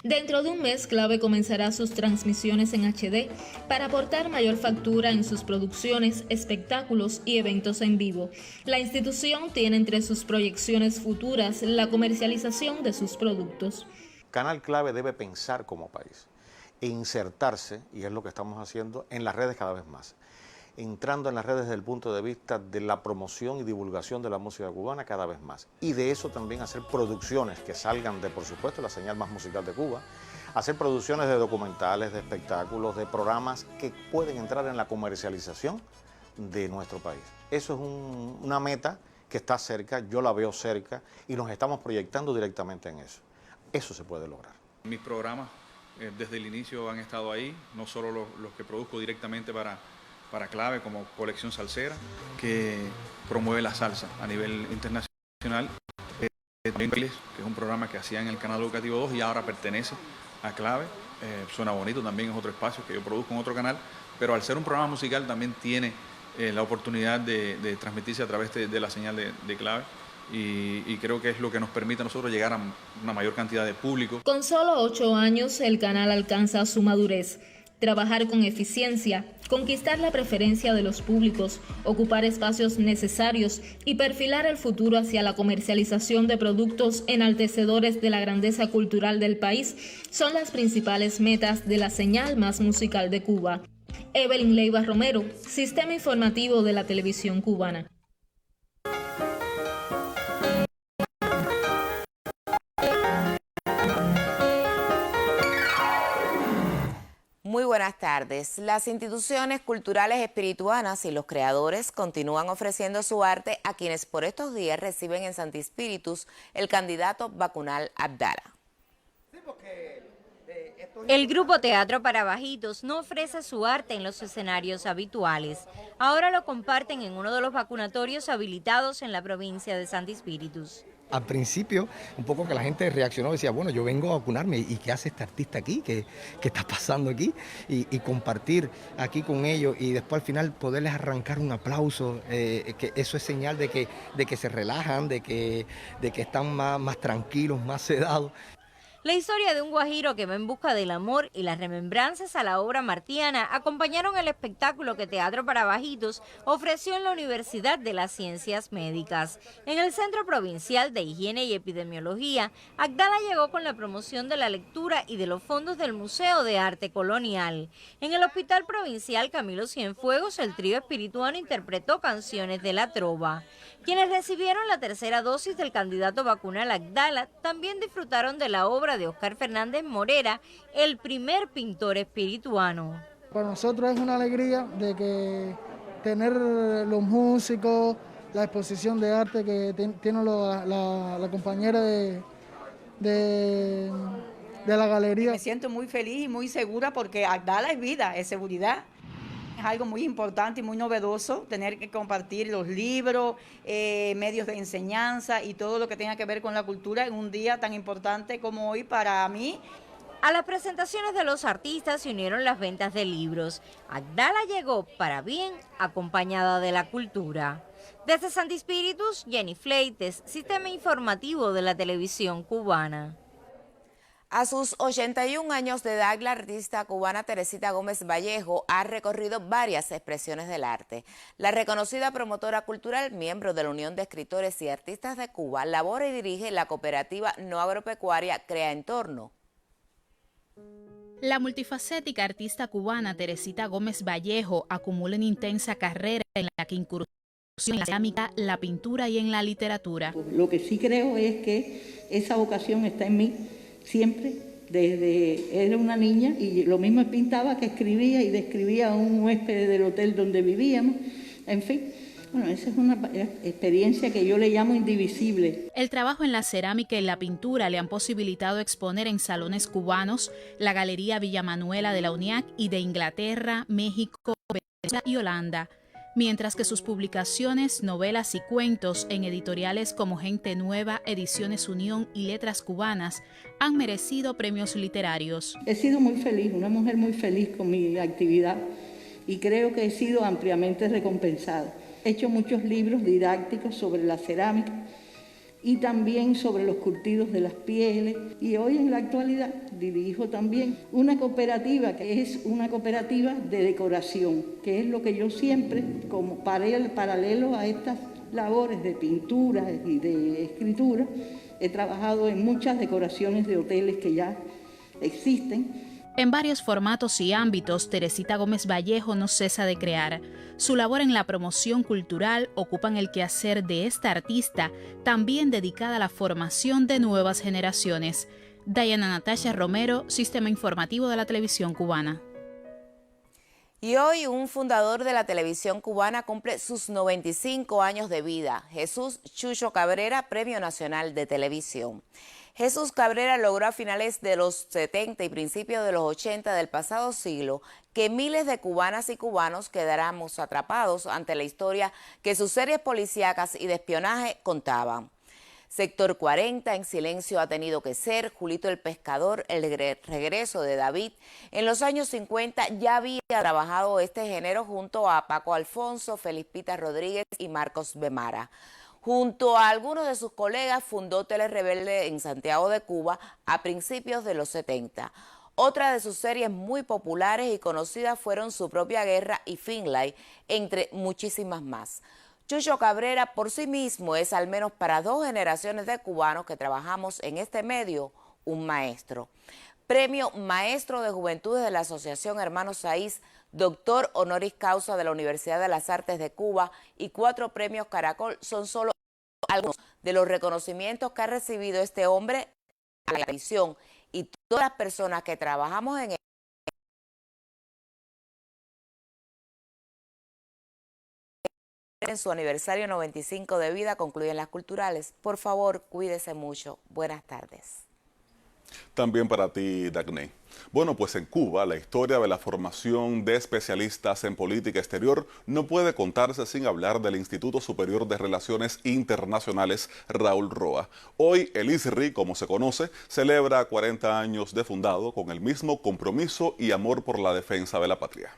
Speaker 11: Dentro de un mes, Clave comenzará sus transmisiones en HD para aportar mayor factura en sus producciones, espectáculos y eventos en vivo. La institución tiene entre sus proyecciones futuras la comercialización de sus productos.
Speaker 13: Canal Clave debe pensar como país e insertarse, y es lo que estamos haciendo, en las redes cada vez más. Entrando en las redes desde el punto de vista de la promoción y divulgación de la música cubana cada vez más. Y de eso también hacer producciones que salgan de, por supuesto, la señal más musical de Cuba, hacer producciones de documentales, de espectáculos, de programas que pueden entrar en la comercialización de nuestro país. Eso es una meta que está cerca, yo la veo cerca y nos estamos proyectando directamente en eso. Eso se puede lograr.
Speaker 15: Mis programas desde el inicio han estado ahí, no solo los que produzco directamente para Clave, como Colección Salsera, que promueve la salsa a nivel internacional. Que es un programa que hacía en el canal educativo 2 y ahora pertenece a Clave. Suena Bonito también es otro espacio que yo produzco en otro canal, pero al ser un programa musical también tiene la oportunidad de transmitirse a través de la señal de Clave. Y creo que es lo que nos permite a nosotros llegar a una mayor cantidad de público.
Speaker 11: Con solo 8 años, el canal alcanza su madurez. Trabajar con eficiencia, conquistar la preferencia de los públicos, ocupar espacios necesarios y perfilar el futuro hacia la comercialización de productos enaltecedores de la grandeza cultural del país son las principales metas de la señal más musical de Cuba. Evelyn Leiva Romero, Sistema Informativo de la Televisión Cubana.
Speaker 16: Muy buenas tardes. Las instituciones culturales espirituanas y los creadores continúan ofreciendo su arte a quienes por estos días reciben en Santi Spíritus el candidato Bacunal Abdala.
Speaker 17: El grupo Teatro para Bajitos no ofrece su arte en los escenarios habituales. Ahora lo comparten en uno de los vacunatorios habilitados en la provincia de Santi Spíritus.
Speaker 19: Al principio, un poco que la gente reaccionó y decía, bueno, yo vengo a vacunarme, ¿y qué hace este artista aquí? ¿Qué está pasando aquí? Y compartir aquí con ellos y después al final poderles arrancar un aplauso, que eso es señal de que se relajan, de que están más tranquilos, más sedados.
Speaker 17: La historia de un guajiro que va en busca del amor y las remembranzas a la obra martiana acompañaron el espectáculo que Teatro para Bajitos ofreció en la Universidad de las Ciencias Médicas. En el Centro Provincial de Higiene y Epidemiología, Abdala llegó con la promoción de la lectura y de los fondos del Museo de Arte Colonial. En el Hospital Provincial Camilo Cienfuegos, el trío espirituano interpretó canciones de la trova. Quienes recibieron la tercera dosis del candidato Bacunal Abdala también disfrutaron de la obra de Oscar Fernández Morera, el primer pintor espirituano.
Speaker 28: Para nosotros es una alegría de que tener los músicos, la exposición de arte que tiene la compañera de la galería.
Speaker 29: Me siento muy feliz y muy segura porque Abdala es vida, es seguridad.
Speaker 1: Es algo muy importante y muy novedoso tener que compartir los libros, medios de enseñanza y todo lo que tenga que ver con la cultura en un día tan importante como hoy para mí.
Speaker 17: A las presentaciones de los artistas se unieron las ventas de libros. Abdala llegó para bien acompañada de la cultura. Desde Santi Espíritus, Jenny Fleites, Sistema Informativo de la Televisión Cubana.
Speaker 16: A sus 81 años de edad, la artista cubana Teresita Gómez Vallejo ha recorrido varias expresiones del arte. La reconocida promotora cultural, miembro de la Unión de Escritores y Artistas de Cuba, labora y dirige la cooperativa no agropecuaria Crea Entorno.
Speaker 2: La multifacética artista cubana Teresita Gómez Vallejo acumula una intensa carrera en la que incursionó en la cerámica, la pintura y en la literatura.
Speaker 18: Lo que sí creo es que esa vocación está en mí siempre, desde era una niña y lo mismo pintaba que escribía y describía a un huésped del hotel donde vivíamos, en fin. Bueno, esa es una experiencia que yo le llamo indivisible.
Speaker 2: El trabajo en la cerámica y la pintura le han posibilitado exponer en salones cubanos, la Galería Villa Manuela de la UNIAC y de Inglaterra, México, Venezuela y Holanda, mientras que sus publicaciones, novelas y cuentos en editoriales como Gente Nueva, Ediciones Unión y Letras Cubanas han merecido premios literarios.
Speaker 18: He sido muy feliz, una mujer muy feliz con mi actividad y creo que he sido ampliamente recompensada. He hecho muchos libros didácticos sobre la cerámica y también sobre los curtidos de las pieles. Y hoy en la actualidad dirijo también una cooperativa que es una cooperativa de decoración, que es lo que yo siempre, como paralelo a estas labores de pintura y de escritura, he trabajado en muchas decoraciones de hoteles que ya existen.
Speaker 2: En varios formatos y ámbitos, Teresita Gómez Vallejo no cesa de crear. Su labor en la promoción cultural ocupan el quehacer de esta artista, también dedicada a la formación de nuevas generaciones. Diana Natasha Romero, Sistema Informativo de la Televisión Cubana.
Speaker 16: Y hoy un fundador de la televisión cubana cumple sus 95 años de vida, Jesús Chucho Cabrera, Premio Nacional de Televisión. Jesús Cabrera logró a finales de los 70 y principios de los 80 del pasado siglo que miles de cubanas y cubanos quedáramos atrapados ante la historia que sus series policíacas y de espionaje contaban. Sector 40, En silencio ha tenido que ser, Julito el Pescador, El regreso de David. En los años 50 ya había trabajado este género junto a Paco Alfonso, Felispita Rodríguez y Marcos Bemara. Junto a algunos de sus colegas fundó Telerebelde en Santiago de Cuba a principios de los 70. Otra de sus series muy populares y conocidas fueron Su propia guerra y Finlay, entre muchísimas más. Chucho Cabrera por sí mismo es, al menos para 2 generaciones de cubanos que trabajamos en este medio, un maestro. Premio Maestro de Juventudes de la Asociación Hermanos Saiz, doctor honoris causa de la Universidad de las Artes de Cuba y 4 premios Caracol son solo algunos de los reconocimientos que ha recibido este hombre a la televisión y todas las personas que trabajamos en su aniversario 95 de vida. Concluyen las culturales. Por favor, cuídese mucho. Buenas tardes.
Speaker 3: También para ti, Dagné. Bueno, pues en Cuba la historia de la formación de especialistas en política exterior no puede contarse sin hablar del Instituto Superior de Relaciones Internacionales Raúl Roa. Hoy el ISRI, como se conoce, celebra 40 años de fundado con el mismo compromiso y amor por la defensa de la patria.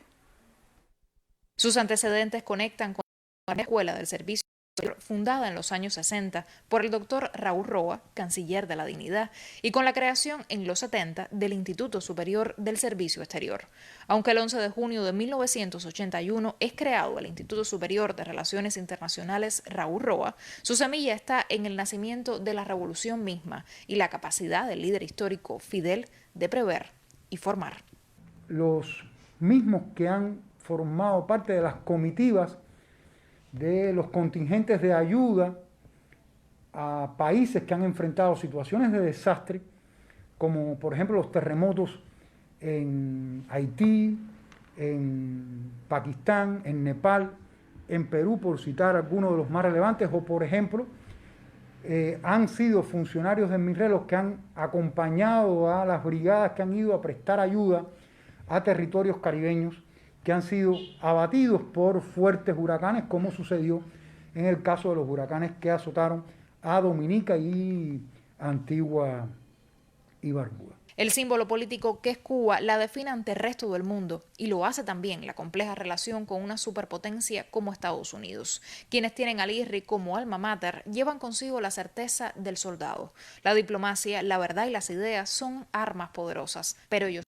Speaker 20: Sus antecedentes conectan con la escuela del servicio fundada en los años 60 por el doctor Raúl Roa, canciller de la Dignidad, y con la creación en los 70 del Instituto Superior del Servicio Exterior. Aunque el 11 de junio de 1981 es creado el Instituto Superior de Relaciones Internacionales Raúl Roa, su semilla está en el nacimiento de la revolución misma y la capacidad del líder histórico Fidel de prever y formar.
Speaker 21: Los mismos que han formado parte de las comitivas de los contingentes de ayuda a países que han enfrentado situaciones de desastre, como por ejemplo los terremotos en Haití, en Pakistán, en Nepal, en Perú, por citar algunos de los más relevantes, o por ejemplo, han sido funcionarios de MINRE los que han acompañado a las brigadas que han ido a prestar ayuda a territorios caribeños que han sido abatidos por fuertes huracanes, como sucedió en el caso de los huracanes que azotaron a Dominica y Antigua y Barbuda.
Speaker 20: El símbolo político que es Cuba la define ante el resto del mundo y lo hace también la compleja relación con una superpotencia como Estados Unidos. Quienes tienen al IRRI como alma mater llevan consigo la certeza del soldado. La diplomacia, la verdad y las ideas son armas poderosas, pero ellos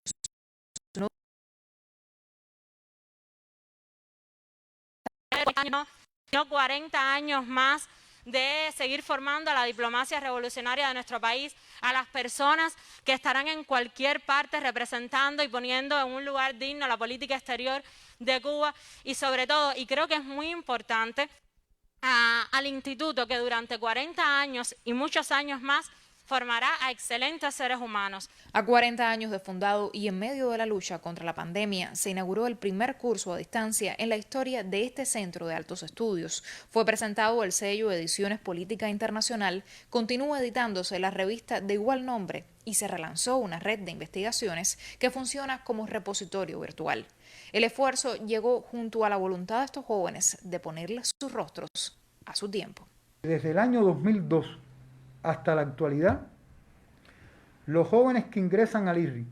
Speaker 20: no.
Speaker 4: 40 años más de seguir formando a la diplomacia revolucionaria de nuestro país, a las personas que estarán en cualquier parte representando y poniendo en un lugar digno la política exterior de Cuba y sobre todo, y creo que es muy importante, al instituto que durante 40 años y muchos años más formará a excelentes seres humanos.
Speaker 20: A 40 años de fundado y en medio de la lucha contra la pandemia, se inauguró el primer curso a distancia en la historia de este centro de altos estudios. Fue presentado el sello Ediciones Política Internacional, continúa editándose la revista de igual nombre y se relanzó una red de investigaciones que funciona como repositorio virtual. El esfuerzo llegó junto a la voluntad de estos jóvenes de ponerles sus rostros a su tiempo.
Speaker 21: Desde el año 2002 hasta la actualidad, los jóvenes que ingresan al IRRI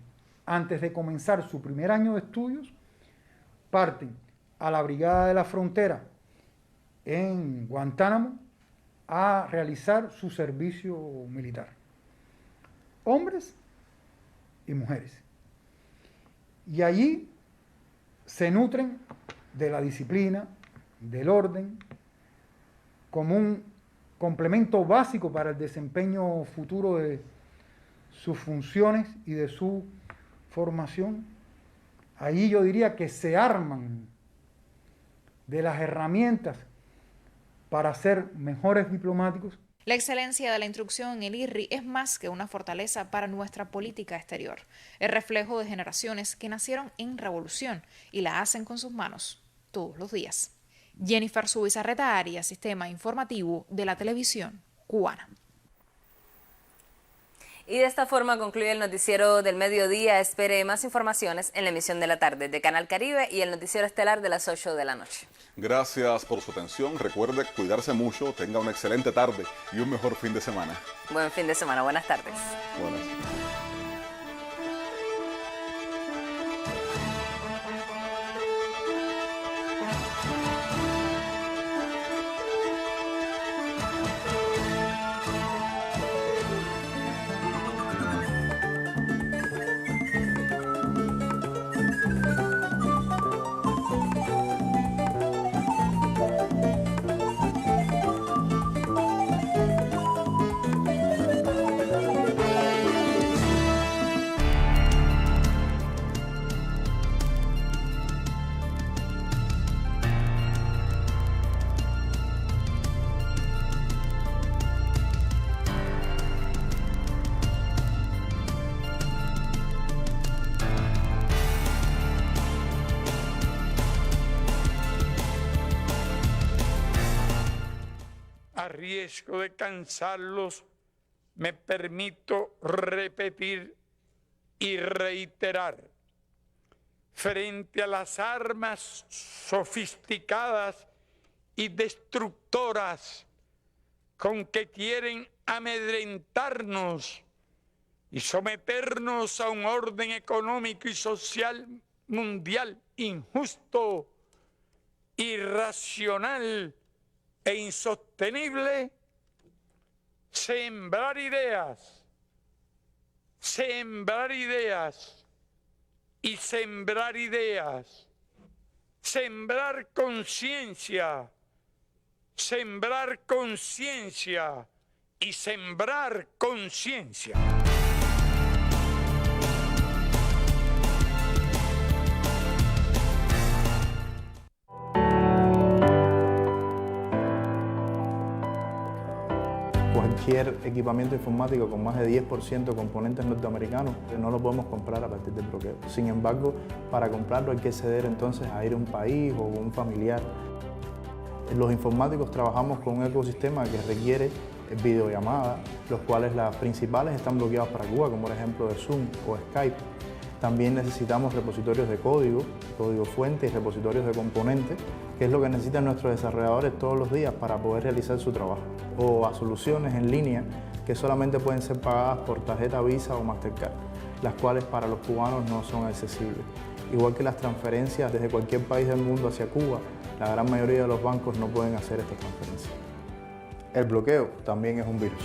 Speaker 21: antes de comenzar su primer año de estudios parten a la Brigada de la Frontera en Guantánamo a realizar su servicio militar. Hombres y mujeres. Y allí se nutren de la disciplina, del orden, como un complemento básico para el desempeño futuro de sus funciones y de su formación. Allí yo diría que se arman de las herramientas para ser mejores diplomáticos.
Speaker 20: La excelencia de la instrucción en el IRRI es más que una fortaleza para nuestra política exterior. Es reflejo de generaciones que nacieron en revolución y la hacen con sus manos todos los días. Jennifer Zubizarreta Arias, Sistema Informativo de la Televisión Cubana.
Speaker 7: Y de esta forma concluye el noticiero del mediodía. Espere más informaciones en la emisión de la tarde de Canal Caribe y el noticiero estelar de las 8 de la noche.
Speaker 3: Gracias por su atención. Recuerde cuidarse mucho, tenga una excelente tarde y un mejor fin de semana.
Speaker 7: Buen fin de semana, buenas tardes.
Speaker 3: Buenas.
Speaker 5: A riesgo de cansarlos, me permito repetir y reiterar. Frente a las armas sofisticadas y destructoras con que quieren amedrentarnos y someternos a un orden económico y social mundial injusto, irracional e insostenible, sembrar ideas y sembrar ideas, sembrar conciencia y sembrar conciencia.
Speaker 6: Cualquier equipamiento informático con más de 10% de componentes norteamericanos no lo podemos comprar a partir del bloqueo. Sin embargo, para comprarlo hay que ceder entonces a ir a un país o a un familiar. Los informáticos trabajamos con un ecosistema que requiere videollamadas, los cuales las principales están bloqueados para Cuba, como por ejemplo de Zoom o Skype. También necesitamos repositorios de código fuente y repositorios de componentes, que es lo que necesitan nuestros desarrolladores todos los días para poder realizar su trabajo. O a soluciones en línea que solamente pueden ser pagadas por tarjeta Visa o Mastercard, las cuales para los cubanos no son accesibles. Igual que las transferencias desde cualquier país del mundo hacia Cuba, la gran mayoría de los bancos no pueden hacer estas transferencias. El bloqueo también es un virus.